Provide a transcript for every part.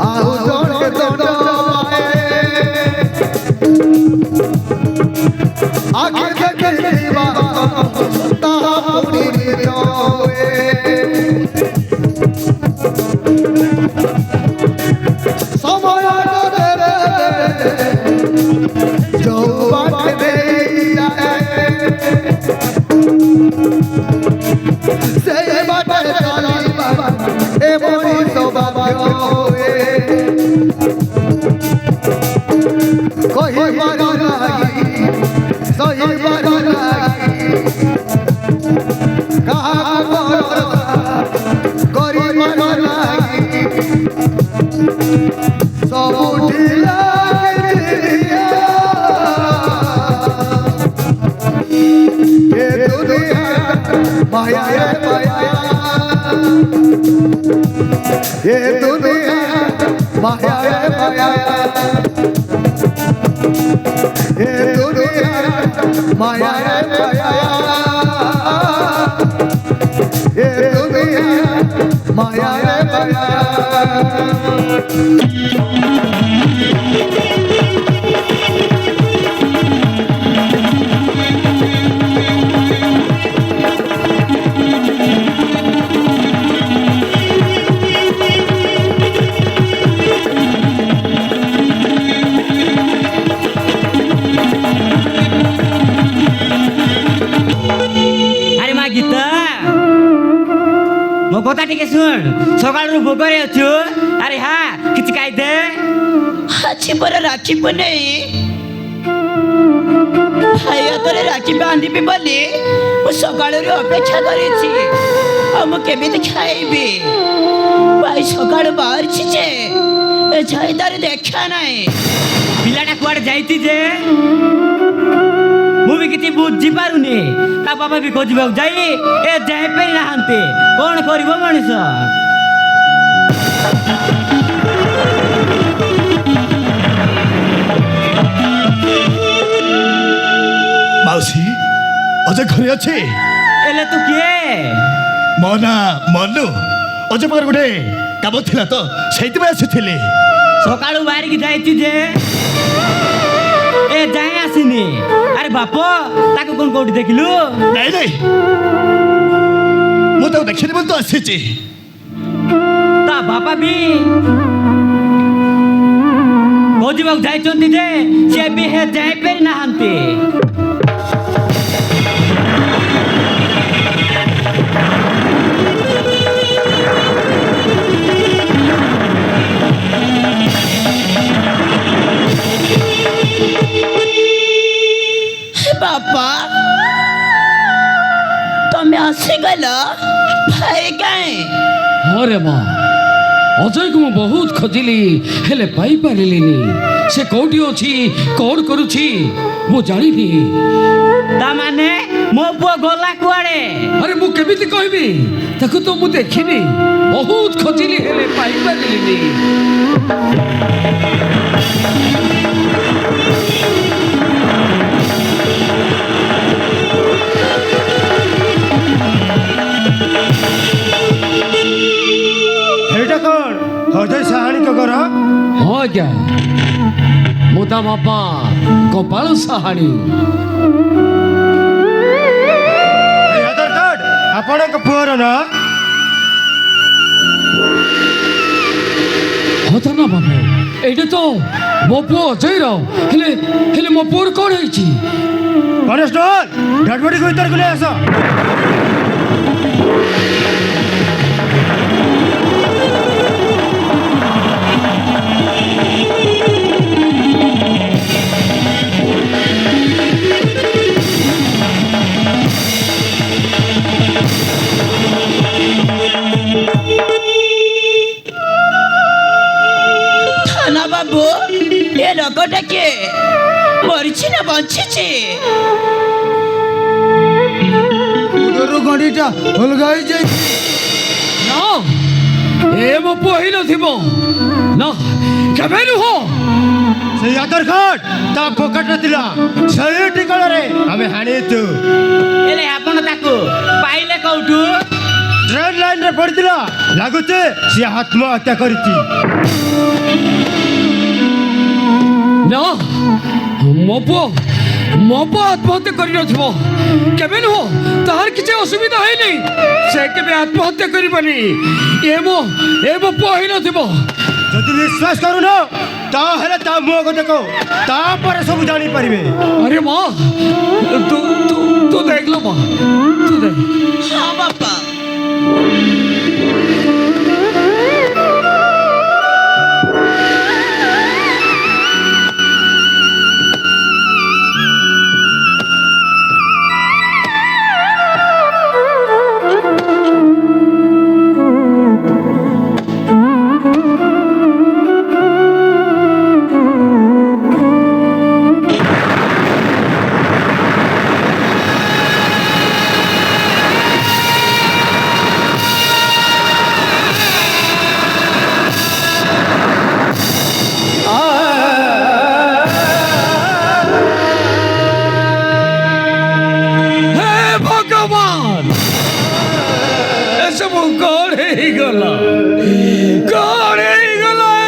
ଆଉ ଜଣେ ଦଣ୍ଡ ଆଖି ଦେଖିବା ତାହା ପୁଣି ନିଜ ସମୟ ଯୋଉ ବାଟ ଦେଇ ସେ ବାଟ ଚାଲିବା ଏ ମଣିଷ ଭାଗ୍ୟ କହିବାର ନାହିଁ ସହିବାର ନାହିଁ କାହାକୁ କରିବାର ନାହିଁ ସବୁଠି ଲାଗିଥିଲା ଏ ଦୁନିଆ ମାୟା ମାୟା ଏ ଦୁନିଆ ମାୟା ମାୟା ଏ ଦୁନିଆ ମାୟା ମାୟା ଏ ଦୁନିଆ ମାୟା ମାୟା ମୋ କଥା ଟିକେ ଶୁଣ ସକାଳରୁ ଭୋକରେ ଅଛୁ ଆରେ ହା କିଛି ଖାଇଦେ ଆଜି ପରା ରାକ୍ଷୀ ପୁନେଇ ଭାଇ ହାତରେ ରାକ୍ଷୀ ବାନ୍ଧିବି ବୋଲି ମୁଁ ସକାଳରୁ ଅପେକ୍ଷା କରିଛି ଆଉ ମୁଁ କେମିତି ଖାଇବି ଭାଇ ସକାଳୁ ବାହାରିଛି ଯେ ଏ ଯାଇ ତାର ଦେଖା ନାହିଁ ପିଲାଟା କୁଆଡେ ଯାଇଛି ଯେ ମୁଁ ବି କିଛି ବୁଝିପାରୁନି ତା ବାବା ବି ଖୋଜିବାକୁ ଯାଇ ଏ ଯାଇପାରି ନାହାନ୍ତି କଣ କରିବ ମଣିଷ ମାଉସୀ ଅଜୟ ଘରେ ଅଛି ହେଲେ ତୁ କିଏ ମୋ ନା ମନୁ ଅଜୟ ପାଖରେ ଗୋଟେ କାମ ଥିଲା ତ ସେଇଥିପାଇଁ ଆସିଥିଲି ସକାଳୁ ବାହାରିକି ଯାଇଛି ଯେ ଏ ଯାଏ ଆସିନି ଆରେ ବାପ ତାକୁ କଣ କୋଉଠି ଦେଖିଲୁ ନାଇଁ ନାଇଁ ମୁଁ ତାକୁ ଦେଖିନି ବୋଲି ତ ଆସିଛି ତା ବାପା ବି ଖୋଜିବାକୁ ଯାଇଛନ୍ତି ଯେ ସେ ବି ହେ ଯାଇପାରି ନାହାନ୍ତି बापा तमें आसीगल भाई कहीं हाँ रे माँ अजय को मैं बहुत खोजिली हेले पाई पारिलिनी से कोठी अछि कौन करूछि मु जानिनी ता माने मो पुआ गला कुआड़े अरे मु केमिति कहबी ताको तो मु देखिनी बहुत खोजिली हेले पाई पारिलिनी अजय साहानी को घर हाँ क्या मुता बापा गोपाल साहानी आधार कार्ड आपण पुअर ना होता ना बाबू एटे तो मो पुओ अजय हेले हेले मो पुओर कौन है कनेस्टल डडबडी को भीतर ले आस बाबू ये लोकटा के मरिछि ना बंचिछि उडरो गडीटा हलगाई जाई ना ए मो पुओ ही नथिबो ना केबे नु हो से आधार कार्ड ता पॉकेट रे थिला सही टिकल रे हमें हानी तू एले आपण ताकू पाइले कोठू ଟ୍ରେନ୍ ଲାଇନ୍ରେ ପଡ଼ିଥିଲା ଲାଗୁଛି ସିଏ ଆତ୍ମହତ୍ୟା କରିଛି। ନା ମୋ ପୁଅ ଆତ୍ମହତ୍ୟା କରିନଥିବ, କେବେ ନୁହଁ। ତାହାର କିଛି ଅସୁବିଧା ହେଇନି, ସେ କେବେ ଆତ୍ମହତ୍ୟା କରିବନି। ଏ ମୋ ପୁଅ ହେଇନଥିବ। ଯଦି ବିଶ୍ୱାସ କରୁନ ତାହେଲେ ତା ମୁହଁକୁ ଦେଖ, ତାପରେ ସବୁ ଜାଣିପାରିବେ। ଆରେ ମା ତୁ ଦେଖିଲ ମା, ତୁ ଦେখ। ହଁ ବାପା। ଏସବୁ କଣ ହେଇଗଲା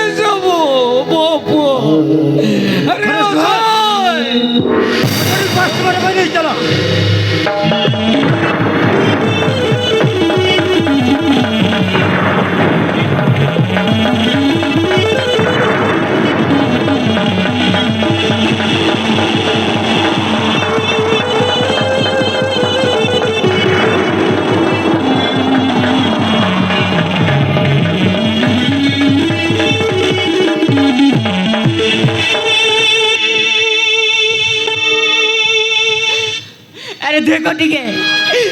ଏସବୁ ମୋ ପୁଅ? ଆରେ ଚାଲ अरे देखो टिके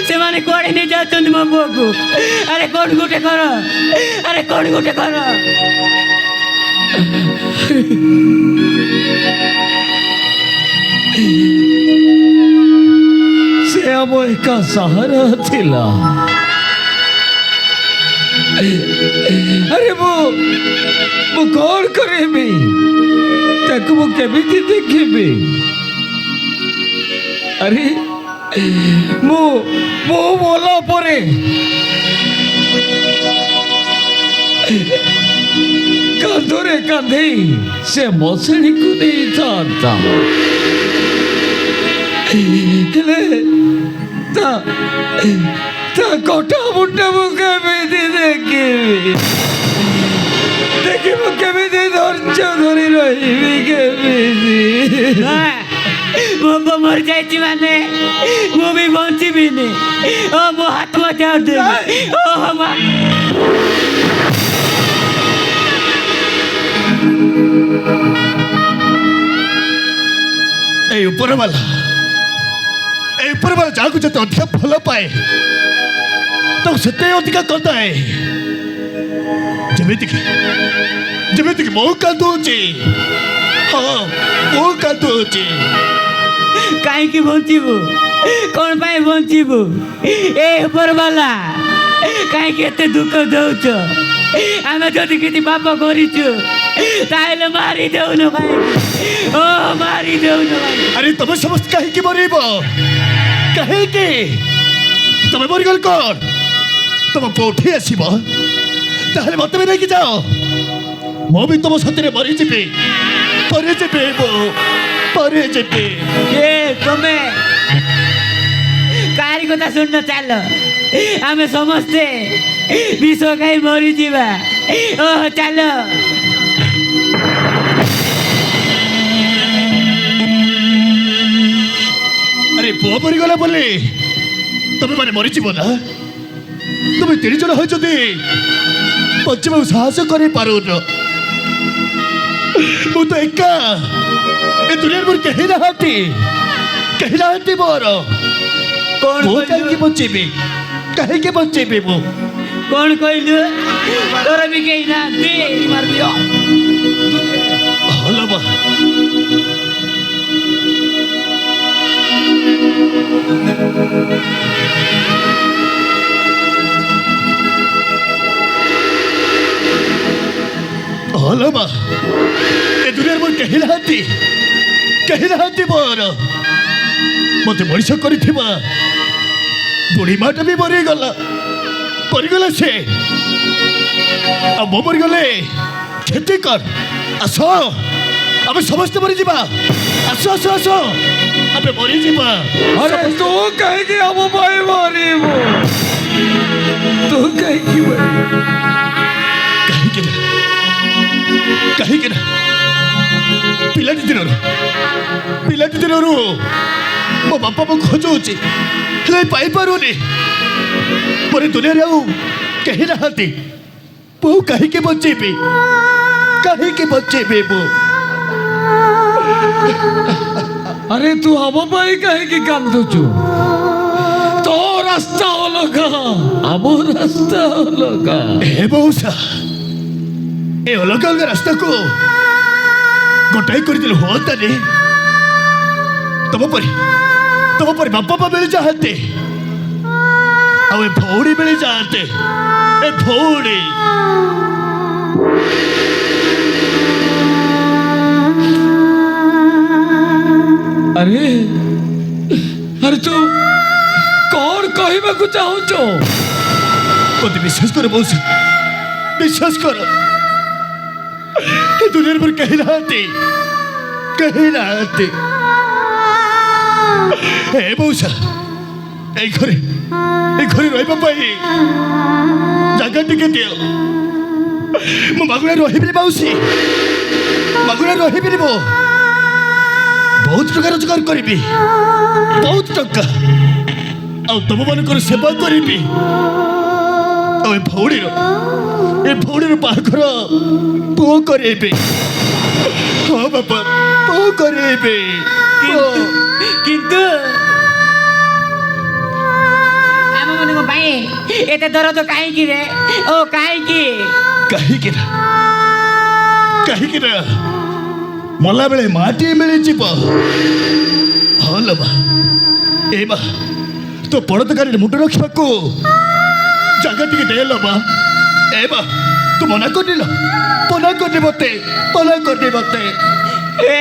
से माने कोड़े नहीं जाते मो पुओ को। अरे कौन गुटे करो, अरे कौन गुटे करो। से ଆମ ଏକା ସାହାରା ଥିଲା। ଆରେ ମୁଁ କଣ କରିବି ତାକୁ, ମୁଁ କେମିତି ଦେଖିବି? ଆରେ ମୁଁ ମଲା ପରେ କାନ୍ଧରେ କାନ୍ଧେଇ ସେ ମଶାଣିକୁ ନେଇଥାନ୍ତା, ହେଲେ ତା କଟା ମୁଣ୍ଡ ମୁଁ କେମିତି ଦେଖିବି କେମିତି ଧୈର୍ଯ୍ୟ ଧରି ରହିବି କେମିତି? मो पुओ मर जाइछि माने मु भी बंचिबिनी। ओ मो हाथ में जाऊ दे। ओ मा এই উপরবালা ଯାହାକୁ ଯେତେ ଅଧିକା ଭଲ ପାଏ ତାକୁ ସେତେ ଅଧିକା କନ୍ଦାଏ। ଯେମିତିକି ମୁଁ କାନ୍ଦୁଛି। ହଁ ମୁଁ କାନ୍ଦୁଛି। କାହିଁକି ବଞ୍ଚିବୁ, କଣ ପାଇଁ ବଞ୍ଚିବୁ? ଏ ଉପରବାଲା କାହିଁକି ଏତେ ଦୁଃଖ ଦଉଛ? ଆମେ ଯଦି କିଛି ପାପ କରିଛୁ ତାହେଲେ ମାରି ଦେଉନ କାହିଁକି? ଓ ମାରି ଦେଉନ କାହିଁକି? ଆରେ ତମେ ସମସ୍ତେ କାହିଁକି ମରିବ? କାହିଁକି ତମେ ମରିଗଲ କଣ? ତମ ପୁଅ ଉଠି ଆସିବ, ତାହେଲେ ମତେ ବି ନେଇକି ଯାଅ। ମୁଁ ବି ତମ ସାଥିରେ ମରିଯିବି। ଏ ତମେ କାହାରି କଥା ଶୁଣିନ, ଚାଲ ଆମେ ସମସ୍ତେ ବିଷ ଖାଇ ମରିଯିବା। ଓହ ଚାଲ। ଆରେ ପୁଅ ମରିଗଲା ବୋଲି ତମେ ମାନେ ମରିଯିବ ନା? তুমি 3 জন হইছতি বঞ্চিବାକୁ ସାହସ କରିପାରୁନ। ମୁଁ ତ ଏକା, ଏ ଦୁନିଆରେ ମୋର କେହି ନାହାନ୍ତି ମୋର। ମୁଁ କାହିଁକି ବଞ୍ଚିବି ମୁଁ? କଣ କହିଲୁ? ତୋର ବି କେହି ନାହାନ୍ତି? ଭଲ ବା ଭଲ ବା ଏ ଦୁନିଆରେ ମୋର କେହି ନାହାନ୍ତି ମୋର। ମତେ ମଣିଷ କରିଥିବା ବୁଢ଼ୀ ମାଟା ବି ମରିଗଲା, মরিগলে সে মো মরিগলে ক্ষতি কর আস আমি সমস্ত মরিযা আস আস আস আমি মরিযা আরে তু কাহিকি আম পাই মরিব তু কাহিকি কাহিকি না ପିଲାଟି ଦିନରୁ ମୋ ବାପା ମୁଁ ଖୋଜୁଛି ହେଲେ ପାଇପାରୁନି ମୋର ଦୁନିଆରେ ଆଉ କେହି ନାହାନ୍ତି ମୁଁ କାହିଁକି ବଞ୍ଚେଇବି ମୁଁ আরে তু আম পাই কাহিকি কান্দুছু তো রাস্তা অলগা আম রাস্তা অলগা ଏ ମଉସା ଏ ଅଲଗା ଅଲଗା ରାସ୍ତାକୁ ଗୋଟାଏ କରିଦେଲେ ହୁଅନ୍ତାନି ତମ ପରି ବାପା ମା ମିଳିଯାଆନ୍ତେ ଆଉ ଏ ଭଉଣୀ ମିଳିଯାଆନ୍ତେ ଏ ଭଉଣୀ আরে আরে তু কোন কহিବାକୁ চাହୁଛୁ ମୋତେ ବିଶ୍ୱାସ କର ମଉସା ବିଶ୍ୱାସ କର ଏ ଦୁନିଆରେ ମୋର କେହି ନାହାନ୍ତି ଏ ମଉସା এই ঘরে ରହିବା ପାଇଁ ଜାଗା ଟିକେ ଦିଅ ମୁଁ ମାଗୁଣା ରହିବିନି ମାଉସୀ ମାଗୁଣା ରହିବିନି ମୁଁ ବହୁତ ଟଙ୍କା ରୋଜଗାର କରିବି ବହୁତ ଟଙ୍କା ଆଉ ତମମାନଙ୍କର ସେବା କରିବି ଆଉ ଏ ଭଉଣୀର ବାହାଘର ପୁଅ କରେଇବି ହଁ ବାପା ପୁଅ କରେଇବି କିନ୍ତୁ ଆମମାନଙ୍କ ପାଇଁ ଏତେ ଦରଦ କାହିଁକି ରେ ଓ କାହିଁକି କାହିଁକି ନା ମଲା ବେଳେ ମାଟିଏ ମିଳିଯିବ ହଁ ଲୋ ମା ଏ ମା ତୋ ପଡ଼ତକାରୀରେ ମୁଣ୍ଡ ରଖିବାକୁ ଜାଗା ଟିକେ ଦେ ଲୋ ମା ଏ ମା ତୁ ମନା କରିଲ ମତେ ଏ